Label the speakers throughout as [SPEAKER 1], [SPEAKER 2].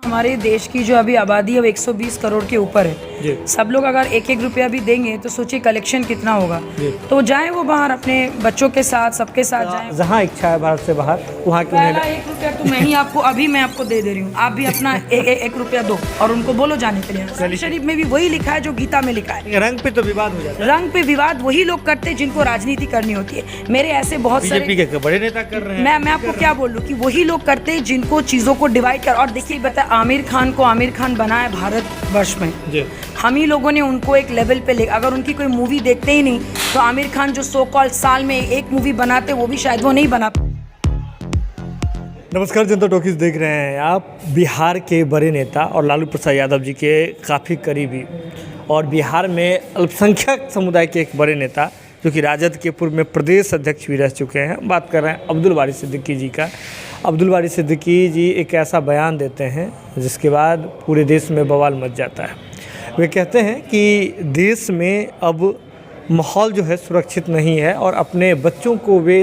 [SPEAKER 1] हमारे देश की जो अभी आबादी अब 120 करोड़ के ऊपर है, सब लोग अगर एक एक रुपया भी देंगे तो सोचिए कलेक्शन कितना होगा। तो जाएं वो बाहर अपने बच्चों के साथ, सबके साथ जाएं।
[SPEAKER 2] जहाँ इच्छा है भारत से बाहर वहाँ क्यों
[SPEAKER 1] पहला 1 रुपया तो मैं आपको दे दे रही हूँ। आप भी अपना एक रुपया दो और उनको बोलो जाने के लिए। शरीफ में भी वही लिखा है जो गीता में लिखा है।
[SPEAKER 2] रंग पे तो विवाद हो जाता है।
[SPEAKER 1] रंग पे विवाद वही लोग करते हैं जिनको राजनीति करनी होती है। मेरे ऐसे बहुत सारे
[SPEAKER 2] बीजेपी के बड़े नेता कर रहे हैं।
[SPEAKER 1] मैं आपको क्या बोलूं कि वही लोग करते हैं जिनको चीज़ों को डिवाइड कर। और देखिए बता, आमिर खान को आमिर खान बनाया भारतवर्ष में, हम ही लोगों ने उनको एक लेवल पे ले। अगर उनकी कोई मूवी देखते ही नहीं तो आमिर खान जो सो कॉल्ड साल में एक मूवी बनाते वो भी शायद वो नहीं बना।
[SPEAKER 2] नमस्कार, जनता टॉकीज देख रहे हैं आप। बिहार के बड़े नेता और लालू प्रसाद यादव जी के काफ़ी करीबी और बिहार में अल्पसंख्यक समुदाय के एक बड़े नेता जो कि राजद के पूर्व में प्रदेश अध्यक्ष भी रह चुके हैं, बात कर रहे हैं अब्दुल बारी सिद्दीकी जी का। अब्दुल बारी सिद्दीकी जी एक ऐसा बयान देते हैं जिसके बाद पूरे देश में बवाल मच जाता है। वे कहते हैं कि देश में अब माहौल जो है सुरक्षित नहीं है और अपने बच्चों को वे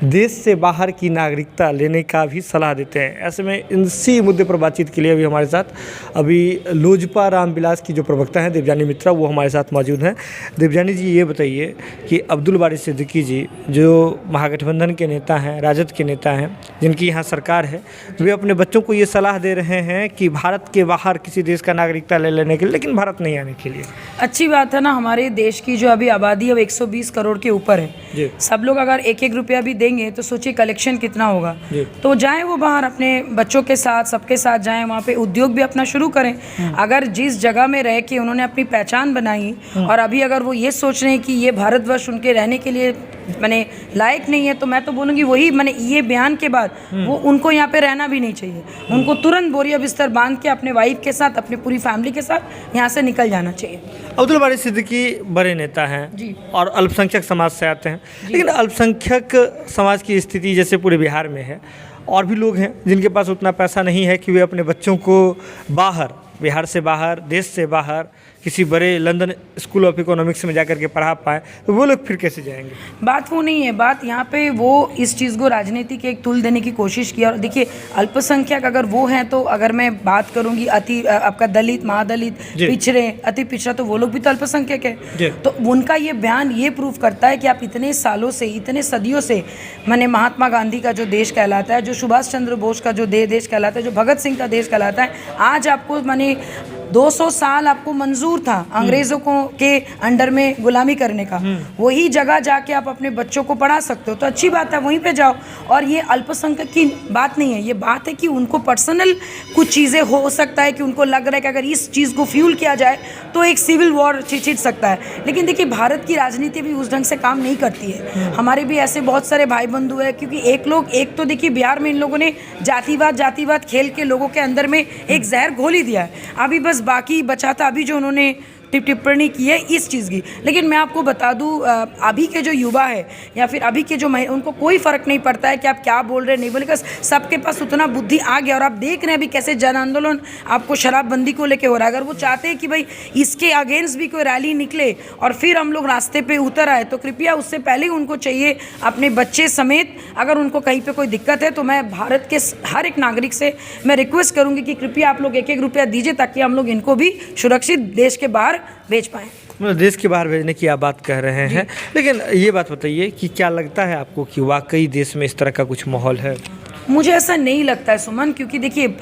[SPEAKER 2] देश से बाहर की नागरिकता लेने का भी सलाह देते हैं। ऐसे में इसी मुद्दे पर बातचीत के लिए अभी हमारे साथ लोजपा रामविलास की जो प्रवक्ता हैं देवयानी मित्रा, वो हमारे साथ मौजूद हैं। देवयानी जी, ये बताइए कि अब्दुल बारी सिद्दीकी जी जो महागठबंधन के नेता हैं, राजद के नेता हैं, जिनकी यहाँ सरकार है, वे अपने बच्चों को ये सलाह दे रहे हैं कि भारत के बाहर किसी देश का नागरिकता ले लेने के लिए, लेकिन भारत नहीं आने के लिए।
[SPEAKER 1] अच्छी बात है ना। हमारे देश की जो अभी आबादी अब 120 करोड़ के ऊपर है, सब लोग अगर एक एक रुपया भी देंगे तो सोचिए कलेक्शन कितना होगा। तो जाएं वो बाहर अपने बच्चों के साथ, सबके साथ जाएं, वहाँ पे उद्योग भी अपना शुरू करें। अगर जिस जगह में रह के उन्होंने अपनी पहचान बनाई और अभी अगर वो ये सोच रहे हैं कि ये भारतवर्ष उनके रहने के लिए माने लायक नहीं है, तो मैं तो बोलूँगी वही माने ये बयान के बाद वो उनको यहाँ पे रहना भी नहीं चाहिए। उनको तुरंत बोरिया बिस्तर बांध के अपने वाइफ के साथ, अपनी पूरी फैमिली के साथ यहाँ से निकल जाना चाहिए।
[SPEAKER 2] अब्दुल बारी सिद्दीकी बड़े नेता हैं और अल्पसंख्यक समाज से आते हैं, लेकिन अल्पसंख्यक समाज की स्थिति जैसे पूरे बिहार में है, और भी लोग हैं जिनके पास उतना पैसा नहीं है कि वे अपने बच्चों को बाहर, बिहार से बाहर, देश से बाहर किसी बड़े लंदन स्कूल ऑफ इकोनॉमिक्स में जाकर के पढ़ा पाए, तो वो लोग फिर कैसे जाएंगे? बात
[SPEAKER 1] वो नहीं है। बात यहाँ पे वो इस चीज़ को राजनीति के एक तुल देने की कोशिश की। और देखिए अल्पसंख्यक अगर वो हैं, तो अगर मैं बात करूँगी आपका दलित, महादलित, पिछड़े, अति पिछड़ा, तो वो लोग भी तो अल्पसंख्यक है। तो उनका ये बयान ये प्रूव करता है कि आप इतने सालों से, इतने सदियों से, माने महात्मा गांधी का जो देश कहलाता है, जो सुभाष चंद्र बोस का जो देश कहलाता है, जो भगत सिंह का देश कहलाता है, आज आपको माने 200 साल आपको मंजूर था अंग्रेज़ों के अंडर में गुलामी करने का। वही जगह जाके आप अपने बच्चों को पढ़ा सकते हो, तो अच्छी बात है, वहीं पे जाओ। और ये अल्पसंख्यक की बात नहीं है, ये बात है कि उनको पर्सनल कुछ चीज़ें हो सकता है कि उनको लग रहा है कि अगर इस चीज़ को फ्यूल किया जाए तो एक सिविल वॉर छिड़ सकता है। लेकिन देखिए भारत की राजनीति भी उस ढंग से काम नहीं करती है। हमारे भी ऐसे बहुत सारे भाई बंधु हैं, क्योंकि एक तो देखिए बिहार में इन लोगों ने जातिवाद खेल के लोगों के अंदर में एक जहर घोल ही दिया है। अभी बस बाकी बचा था अभी जो उन्होंने टिप्पणी की है इस चीज़ की। लेकिन मैं आपको बता दूं, अभी के जो युवा है या फिर अभी के जो उनको कोई फ़र्क नहीं पड़ता है कि आप क्या बोल रहे हैं, नहीं बोले, बस सबके पास उतना बुद्धि आ गया। और आप देख रहे हैं अभी कैसे जन आंदोलन आपको शराबबंदी को लेके हो रहा है। अगर वो चाहते हैं कि भाई इसके अगेंस्ट भी कोई रैली निकले और फिर हम लोग रास्ते पर उतर आए, तो कृपया उससे पहले उनको चाहिए अपने बच्चे समेत, अगर उनको कहीं पर कोई दिक्कत है, तो मैं भारत के हर एक नागरिक से मैं रिक्वेस्ट करूँगी कि कृपया आप लोग एक एक रुपया दीजिए, ताकि हम लोग इनको भी सुरक्षित देश के बाहर भेज पाएँ।
[SPEAKER 2] मतलब देश के बाहर भेजने की आप बात कह रहे हैं, लेकिन ये बात बताइए कि क्या लगता है आपको कि वाकई देश में इस तरह का कुछ माहौल है?
[SPEAKER 1] मुझे ऐसा नहीं लगता है सुमन, क्योंकि देखिए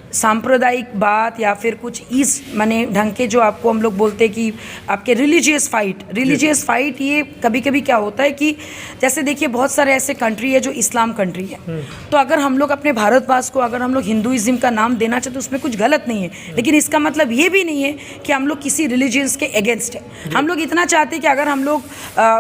[SPEAKER 1] सांप्रदायिक बात या फिर कुछ इस माने ढंग के जो आपको हम लोग बोलते हैं कि आपके रिलीजियस फाइट, ये कभी कभी क्या होता है कि जैसे देखिए बहुत सारे ऐसे कंट्री है जो इस्लाम कंट्री है, तो अगर हम लोग अपने भारतवास को अगर हम लोग हिंदुइज्म का नाम देना चाहते तो उसमें कुछ गलत नहीं है। लेकिन इसका मतलब ये भी नहीं है कि हम लोग किसी रिलीजियंस के अगेंस्ट है। हम लोग इतना चाहते हैं कि अगर हम लोग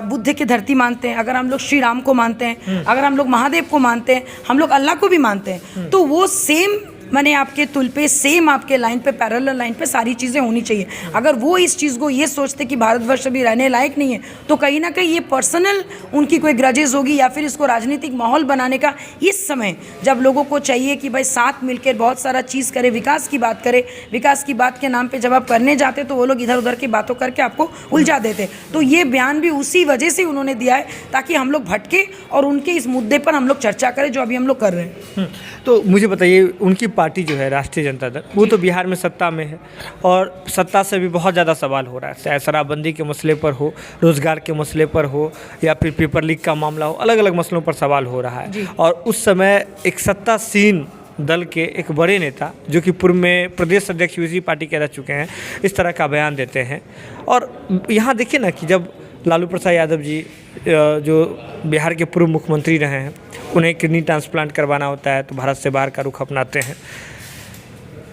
[SPEAKER 1] बुद्ध की धरती मानते हैं, अगर हम लोग श्री राम को मानते हैं, अगर हम लोग महादेव को मानते हैं, हम लोग अल्लाह को भी मानते हैं, तो वो सेम मैंने आपके तुल पे, सेम आपके लाइन पे, पैरेलल लाइन पे सारी चीज़ें होनी चाहिए। अगर वो इस चीज़ को ये सोचते कि भारतवर्ष अभी रहने लायक नहीं है, तो कहीं ना कहीं ये पर्सनल उनकी कोई ग्रजेस होगी या फिर इसको राजनीतिक माहौल बनाने का इस समय जब लोगों को चाहिए कि भाई साथ मिलकर बहुत सारा चीज़ करे, विकास की बात करे, विकास की बात के नाम पर जब आप करने जाते तो वो लोग इधर उधर की बातों करके आपको उलझा देते। तो ये बयान भी उसी वजह से उन्होंने दिया है ताकि हम लोग भटके और उनके इस मुद्दे पर हम लोग चर्चा करें जो अभी हम लोग कर रहे हैं।
[SPEAKER 2] तो मुझे बताइए, उनकी पार्टी जो है राष्ट्रीय जनता दल, वो तो बिहार में सत्ता में है और सत्ता से भी बहुत ज़्यादा सवाल हो रहा है, चाहे शराबबंदी के मसले पर हो, रोज़गार के मसले पर हो या फिर पेपर लीक का मामला हो, अलग अलग मसलों पर सवाल हो रहा है। और उस समय एक सत्तासीन दल के एक बड़े नेता जो कि पूर्व में प्रदेश अध्यक्ष उसी पार्टी के रह चुके हैं, इस तरह का बयान देते हैं। और यहाँ देखिए ना कि जब लालू प्रसाद यादव जी जो बिहार के पूर्व मुख्यमंत्री रहे हैं, उन्हें किडनी ट्रांसप्लांट करवाना होता है तो भारत से बाहर का रुख अपनाते हैं।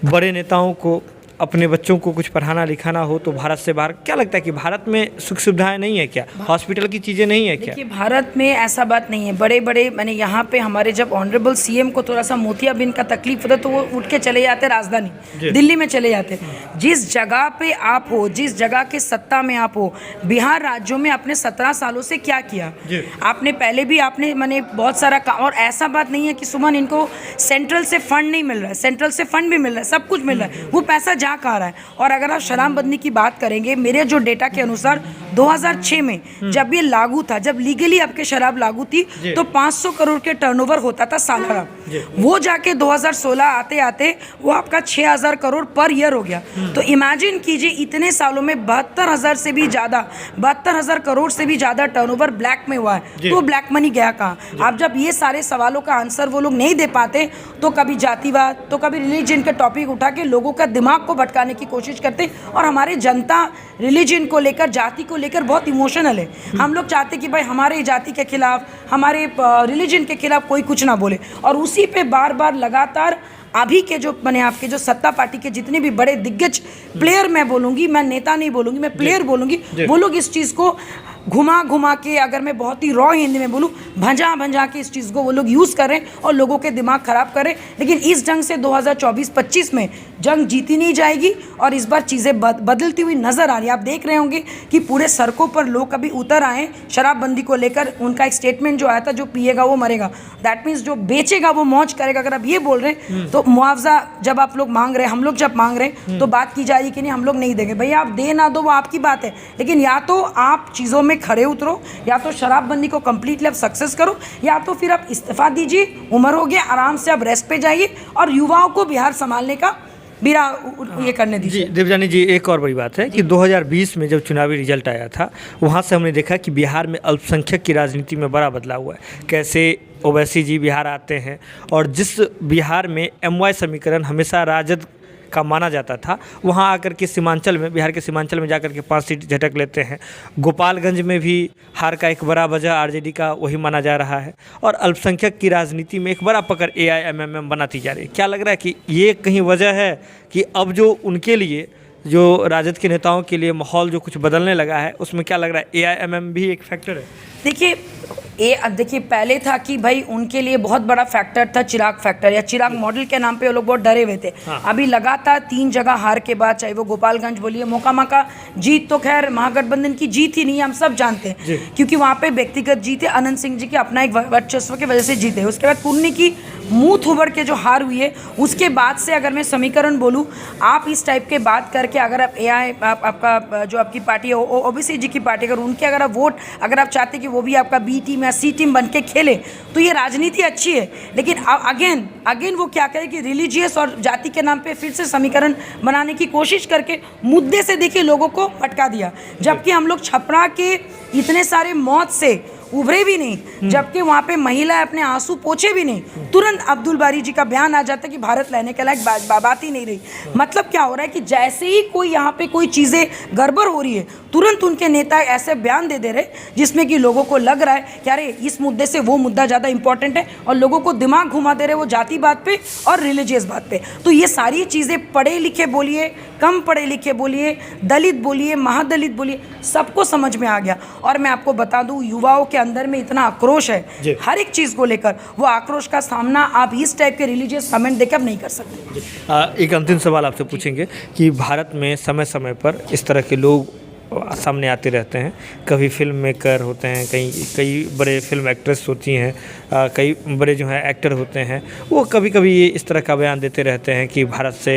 [SPEAKER 2] बड़े नेताओं को अपने बच्चों को कुछ पढ़ाना लिखाना हो तो भारत से बाहर, क्या लगता है कि भारत में सुख सुविधाएं नहीं है क्या, हॉस्पिटल की चीज़ें नहीं है क्या?
[SPEAKER 1] देखिए भारत में ऐसा बात नहीं है। बड़े बड़े मैंने यहाँ पे हमारे जब ऑनरेबल सीएम को थोड़ा सा मोतियाबिंद का तकलीफ होता है तो वो उठ के चले जाते राजधानी दिल्ली में चले जाते। जिस जगह पे आप हो, जिस जगह के सत्ता में आप हो, बिहार राज्यों में आपने 17 सालों से क्या किया? आपने पहले भी आपने मैंने बहुत सारा और ऐसा बात नहीं है कि सुमन इनको सेंट्रल से फंड नहीं मिल रहा है, सेंट्रल से फंड भी मिल रहा है, सब कुछ मिल रहा है, वो पैसा जा कहाँ रहा है? और अगर आप शराबबंदी की बात करेंगे, मेरे जो डेटा के अनुसार 2006 में जब ये लागू था, जब लीगली आपके शराब लागू थी तो 500 करोड़ के टर्नओवर होता था सालाना। वो जाके 2016 आते आते वो आपका 6000 करोड़ पर ईयर हो गया। तो इमेजिन कीजिए इतने सालों में 72,000 से भी ज़्यादा, 72,000 करोड़ से भी ज़्यादा टर्नओवर ब्लैक में हुआ है। तो ब्लैक मनी गया कहाँ? आप जब ये सारे सवालों का आंसर वो लोग नहीं दे पाते तो कभी जातिवाद तो कभी रिलीजन के टॉपिक उठा के लोगों का दिमाग को भटकाने की कोशिश करते। और हमारे जनता रिलीजन को लेकर, जाति को लेकर बहुत इमोशनल है। हम लोग चाहते कि भाई हमारे जाति के खिलाफ, हमारे रिलीजन के खिलाफ कोई कुछ ना बोले। और उसी पे बार बार लगातार अभी के जो मैंने आपके जो सत्ता पार्टी के जितने भी बड़े दिग्गज प्लेयर, मैं बोलूँगी, मैं नेता नहीं बोलूँगी, मैं प्लेयर बोलूँगी, वो लोग इस चीज़ को घुमा घुमा के, अगर मैं बहुत ही रॉ हिंदी में बोलूँ, भंजा भंजा के इस चीज़ को वो लोग यूज़ कर रहे हैं और लोगों के दिमाग ख़राब कर रहे हैं। लेकिन इस ढंग से 2024-25 में जंग जीती नहीं जाएगी और इस बार चीज़ें बदलती हुई नज़र आ रही है। आप देख रहे होंगे कि पूरे सड़कों पर लोग अभी उतर आए शराबबंदी को लेकर। उनका एक स्टेटमेंट जो आया था, जो पिएगा वो मरेगा, दैट मीन्स जो बेचेगा वो मौज करेगा। अगर आप ये बोल रहे हैं तो मुआवजा जब आप लोग मांग रहे हैं, हम लोग जब मांग रहे हैं तो बात की जा रही है कि नहीं हम लोग नहीं देंगे। भैया आप दे ना दो वो आपकी बात है, लेकिन या तो आप चीज़ों में खड़े उतरो, या तो शराबबंदी को कंप्लीटली आप सक्सेस करो, या तो फिर आप इस्तीफा दीजिए, उम्र हो गया, आराम से आप रेस्ट पे जाइए और युवाओं को बिहार संभालने का बीरा ये करने दीजिए।
[SPEAKER 2] जी देवजानी जी, एक और बड़ी बात है कि 2020 में जब चुनावी रिजल्ट आया था, वहाँ से हमने देखा कि बिहार में अल्पसंख्यक की राजनीति में बड़ा बदलाव हुआ है। कैसे ओवैसी जी बिहार आते हैं और जिस बिहार में MY समीकरण हमेशा राजद का माना जाता था, वहाँ आकर के सीमांचल में, बिहार के सीमांचल में जाकर के 5 सीट झटक लेते हैं। गोपालगंज में भी हार का एक बड़ा वजह RJD का वही माना जा रहा है और अल्पसंख्यक की राजनीति में एक बड़ा पकड़ AIMMM बनाती जा रही है। क्या लग रहा है कि ये कहीं वजह है कि अब जो उनके लिए, जो राजद के नेताओं के लिए माहौल जो कुछ बदलने लगा है, उसमें क्या लग रहा है AIMMM भी एक फैक्टर है?
[SPEAKER 1] देखिए पहले था कि भाई उनके लिए बहुत बड़ा फैक्टर था चिराग फैक्टर, या चिराग मॉडल के नाम पे वो लोग बहुत डरे हुए थे। अभी लगातार 3 जगह हार के बाद, चाहे वो गोपालगंज बोलिए, मोकामा का जीत तो खैर महागठबंधन की जीत ही नहीं है, हम सब जानते हैं, क्योंकि वहाँ पे व्यक्तिगत जीत है, अनंत सिंह जी के अपना एक वर्चस्व की वजह से जीते। उसके बाद पुन्नी की मुंह उभर के जो हार हुई है, उसके बाद से अगर मैं समीकरण बोलूँ, आप इस टाइप के बात करके अगर आप आपका जो आपकी पार्टी है OBC जी की पार्टी, अगर उनके अगर आप वोट अगर आप चाहते कि वो भी आपका B टीम या C टीम बन के खेले, तो ये राजनीति अच्छी है। लेकिन अगेन वो क्या करे कि रिलीजियस और जाति के नाम पे फिर से समीकरण बनाने की कोशिश करके मुद्दे से देखिए लोगों को भटका दिया। जबकि हम लोग छपरा के इतने सारे मौत से उभरे भी नहीं, जबकि वहाँ पे महिला अपने आंसू पोछे भी नहीं, तुरंत अब्दुल बारी जी का बयान आ जाता है कि भारत लेने के लायक बात ही नहीं रही। मतलब क्या हो रहा है कि जैसे ही कोई यहाँ पे कोई चीज़ें गड़बड़ हो रही है, तुरंत उनके नेता ऐसे बयान दे रहे जिसमें कि लोगों को लग रहा है कि अरे इस मुद्दे से वो मुद्दा ज़्यादा इंपॉर्टेंट है, और लोगों को दिमाग घुमा दे रहे वो जाति बात पे और रिलीजियस बात पे। तो ये सारी चीज़ें पढ़े लिखे बोलिए, कम पढ़े लिखे बोलिए, दलित बोलिए, महादलित बोलिए, सबको समझ में आ गया। और मैं आपको बता दूं, युवाओं के अंदर में इतना आक्रोश है हर एक चीज़ को लेकर, वो आक्रोश का सामना आप इस टाइप के रिलीजियस कमेंट देकर नहीं कर सकते।
[SPEAKER 2] एक अंतिम सवाल आपसे पूछेंगे कि भारत में समय समय पर इस तरह के लोग सामने आते रहते हैं। कभी फिल्म मेकर होते हैं, कई बड़े फिल्म एक्ट्रेस होती हैं, कई बड़े जो हैं एक्टर होते हैं, वो कभी कभी ये इस तरह का बयान देते रहते हैं कि भारत से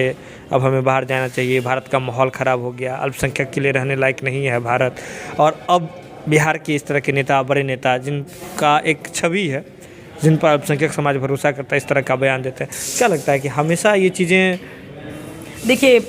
[SPEAKER 2] अब हमें बाहर जाना चाहिए, भारत का माहौल ख़राब हो गया, अल्पसंख्यक के लिए रहने लायक नहीं है भारत। और अब बिहार के इस तरह के नेता, बड़े नेता जिनका एक छवि है जिन पर अल्पसंख्यक समाज भरोसा करता है, इस तरह का बयान देते हैं। क्या लगता है कि हमेशा ये चीज़ें,
[SPEAKER 1] देखिए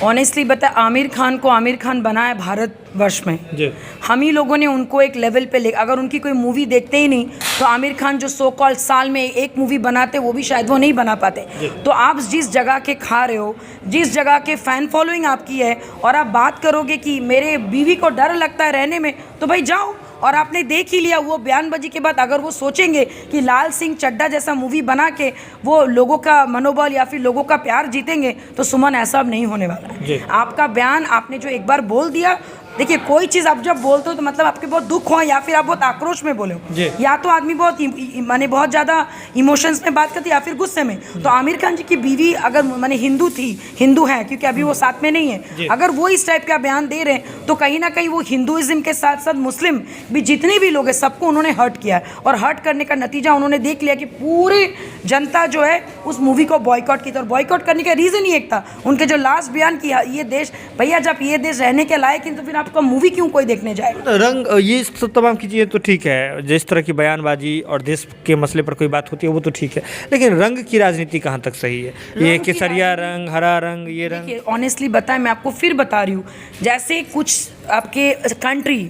[SPEAKER 1] ऑनेस्टली बता, आमिर खान को आमिर खान बनाया भारतवर्ष में,
[SPEAKER 2] जी
[SPEAKER 1] हम ही लोगों ने उनको एक लेवल पे ले, अगर उनकी कोई मूवी देखते ही नहीं तो आमिर खान जो सो कॉल्ड साल में एक मूवी बनाते वो भी शायद वो नहीं बना पाते। तो आप जिस जगह के खा रहे हो, जिस जगह के फ़ैन फॉलोइंग आपकी है, और आप बात करोगे कि मेरे बीवी को डर लगता है रहने में, तो भाई जाओ। और आपने देख ही लिया वो बयानबाजी के बाद, अगर वो सोचेंगे कि लाल सिंह चड्ढा जैसा मूवी बना के वो लोगों का मनोबल या फिर लोगों का प्यार जीतेंगे, तो सुमन ऐसा अब नहीं होने वाला है। आपका बयान आपने जो एक बार बोल दिया, देखिए कोई चीज़ आप जब बोलते हो तो मतलब आपके बहुत दुख हो या फिर आप बहुत आक्रोश में बोले हो, या तो आदमी बहुत माने बहुत ज़्यादा इमोशंस में बात करती है या फिर गुस्से में। तो आमिर खान जी की बीवी अगर माने हिंदू है, क्योंकि अभी वो साथ में नहीं है, अगर वो इस टाइप का बयान दे रहे हैं तो कहीं ना कहीं वो हिंदुइज्म के साथ साथ मुस्लिम भी जितने भी लोग हैं सबको उन्होंने हर्ट किया है। और हर्ट करने का नतीजा उन्होंने देख लिया कि पूरी जनता जो है उस मूवी को बॉयकॉट की। और बॉयकॉट करने का रीज़न ही एक था, उनके जो लास्ट बयान किया, ये देश भैया जब ये देश रहने के लायक है तो फिर आपका मूवी क्यों कोई देखने जाएगा।
[SPEAKER 2] रंग, ये सब तमाम की चीज़ें तो ठीक है, जिस तरह की बयानबाजी और देश के मसले पर कोई बात होती है वो तो ठीक है, लेकिन रंग की राजनीति कहाँ तक सही है? ये केसरिया रंग, हरा रंग, ये रंग,
[SPEAKER 1] देखिए ऑनेस्टली बताएं, मैं आपको फिर बता रही हूँ, जैसे कुछ आपके कंट्री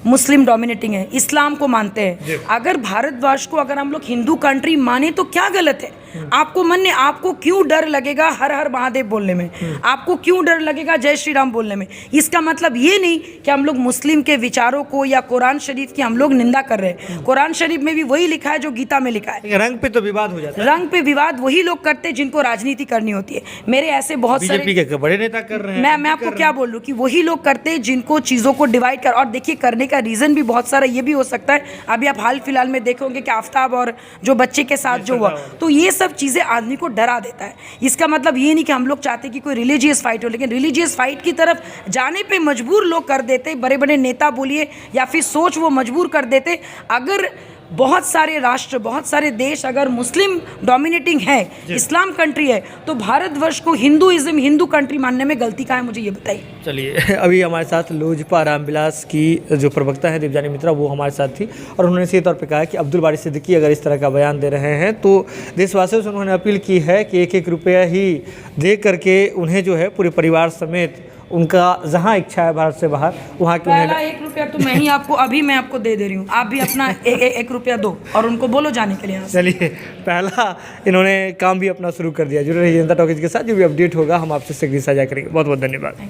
[SPEAKER 1] मुस्लिम डोमिनेटिंग है, इस्लाम को मानते हैं, अगर भारतवर्ष को अगर हम लोग हिंदू कंट्री माने तो क्या गलत है? आपको मन ने, आपको क्यों डर लगेगा हर हर महादेव बोलने में? आपको क्यों डर लगेगा जय श्री राम बोलने में? इसका मतलब ये नहीं कि हम लोग मुस्लिम के विचारों को या कुरान शरीफ की हम लोग निंदा कर रहे हैं। कुरान शरीफ में भी वही लिखा है जो गीता में लिखा है।
[SPEAKER 2] रंग पे तो विवाद हो जाता है।
[SPEAKER 1] रंग पे विवाद वही लोग करते हैं जिनको राजनीति करनी होती है। मेरे ऐसे बहुत सारे
[SPEAKER 2] बीजेपी के बड़े नेता कर रहे हैं।
[SPEAKER 1] मैं आपको क्या बोल रहा हूँ कि वही लोग करते हैं जिनको चीज़ों को डिवाइड कर, और देखिए करने का रीज़न भी बहुत सारा ये भी हो सकता है। अभी आप हाल फिलहाल में देखोगे कि आफ्ताब और जो बच्चे के साथ जो हुआ, तो ये सब चीज़ें आदमी को डरा देता है। इसका मतलब ये नहीं कि हम लोग चाहते कि कोई रिलीजियस फाइट हो, लेकिन रिलीजियस फाइट की तरफ जाने पे मजबूर लोग कर देते, बड़े बड़े नेता बोलिए या फिर सोच वो मजबूर कर देते। अगर बहुत सारे राष्ट्र, बहुत सारे देश अगर मुस्लिम डोमिनेटिंग है, इस्लाम कंट्री है, तो भारतवर्ष को हिंदुइज्म, हिंदू कंट्री मानने में गलती का है, मुझे ये बताइए।
[SPEAKER 2] चलिए, अभी हमारे साथ लोजपा रामविलास की जो प्रवक्ता है देवजानी मित्रा, वो हमारे साथ थी और उन्होंने सीधे तौर पे कहा कि अब्दुल बारी सिद्दीकी अगर इस तरह का बयान दे रहे हैं तो देशवासियों से उन्होंने अपील की है कि एक एक रुपया ही दे करके उन्हें जो है पूरे परिवार समेत उनका जहाँ इच्छा है भारत से बाहर वहाँ के
[SPEAKER 1] पहला 1 रुपया तो मैं ही आपको अभी मैं आपको दे रही हूँ, आप भी अपना 1 रुपया दो और उनको बोलो जाने के लिए।
[SPEAKER 2] चलिए, पहला इन्होंने काम भी अपना शुरू कर दिया। जुड़े रहिए जनता टॉकीज के साथ, जो भी अपडेट होगा हम आपसे शीघ्र साझा करेंगे। बहुत बहुत धन्यवाद।